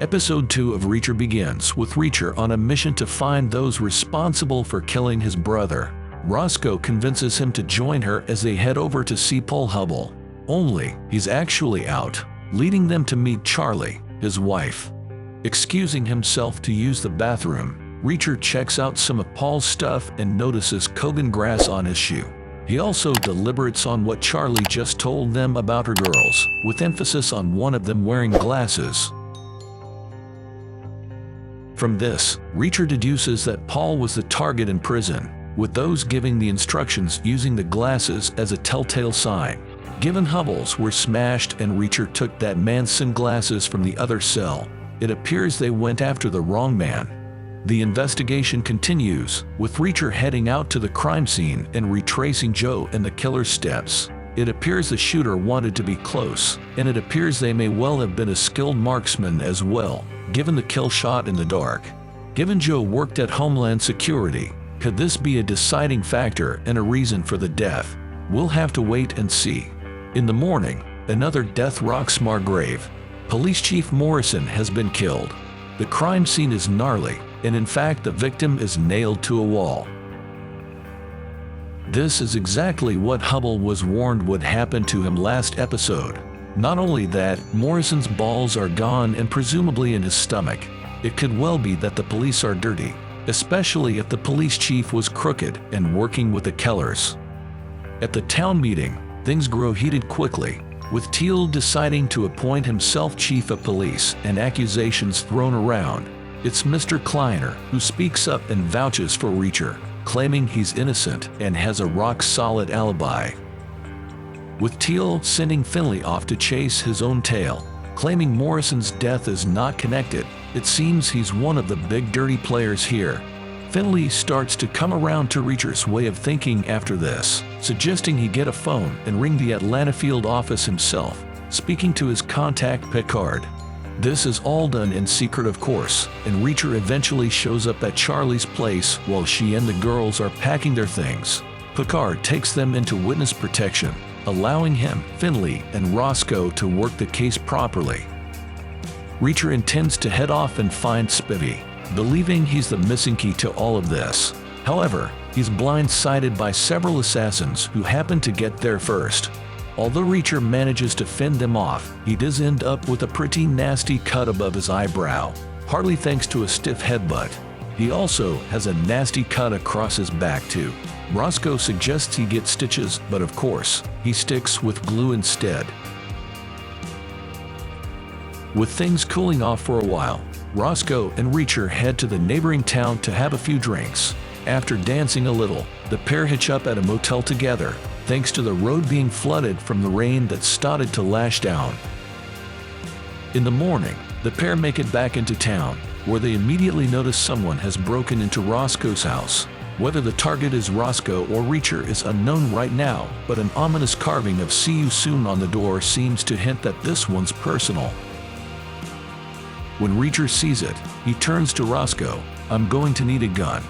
Episode 2 of Reacher begins with Reacher on a mission to find those responsible for killing his brother. Roscoe convinces him to join her as they head over to see Paul Hubble. Only, he's actually out, leading them to meet Charlie, his wife. Excusing himself to use the bathroom, Reacher checks out some of Paul's stuff and notices Kogan grass on his shoe. He also deliberates on what Charlie just told them about her girls, with emphasis on one of them wearing glasses. From this, Reacher deduces that Paul was the target in prison, with those giving the instructions using the glasses as a telltale sign. Given Hubble's were smashed and Reacher took that man's sunglasses from the other cell, it appears they went after the wrong man. The investigation continues, with Reacher heading out to the crime scene and retracing Joe and the killer's steps. It appears the shooter wanted to be close, and it appears they may well have been a skilled marksman as well, given the kill shot in the dark. Given Joe worked at Homeland Security, could this be a deciding factor and a reason for the death? We'll have to wait and see. In the morning, another death rocks Margrave. Police Chief Morrison has been killed. The crime scene is gnarly, and in fact the victim is nailed to a wall. This is exactly what Hubble was warned would happen to him last episode. Not only that, Morrison's balls are gone and presumably in his stomach. It could well be that the police are dirty, especially if the police chief was crooked and working with the Kellers. At the town meeting, things grow heated quickly, with Teal deciding to appoint himself chief of police and accusations thrown around. It's Mr. Kleiner who speaks up and vouches for Reacher, claiming he's innocent and has a rock-solid alibi. With Teal sending Finley off to chase his own tail, claiming Morrison's death is not connected, it seems he's one of the big dirty players here. Finley starts to come around to Reacher's way of thinking after this, suggesting he get a phone and ring the Atlanta field office himself, speaking to his contact Picard. This is all done in secret, of course, and Reacher eventually shows up at Charlie's place while she and the girls are packing their things. Picard takes them into witness protection, allowing him, Finley, and Roscoe to work the case properly. Reacher intends to head off and find Spivey, believing he's the missing key to all of this. However, he's blindsided by several assassins who happen to get there first. Although Reacher manages to fend them off, he does end up with a pretty nasty cut above his eyebrow, partly thanks to a stiff headbutt. He also has a nasty cut across his back too. Roscoe suggests he get stitches, but of course, he sticks with glue instead. With things cooling off for a while, Roscoe and Reacher head to the neighboring town to have a few drinks. After dancing a little, the pair hitch up at a motel together, thanks to the road being flooded from the rain that started to lash down. In the morning, the pair make it back into town, where they immediately notice someone has broken into Roscoe's house. Whether the target is Roscoe or Reacher is unknown right now, but an ominous carving of "See You Soon" on the door seems to hint that this one's personal. When Reacher sees it, he turns to Roscoe. "I'm going to need a gun.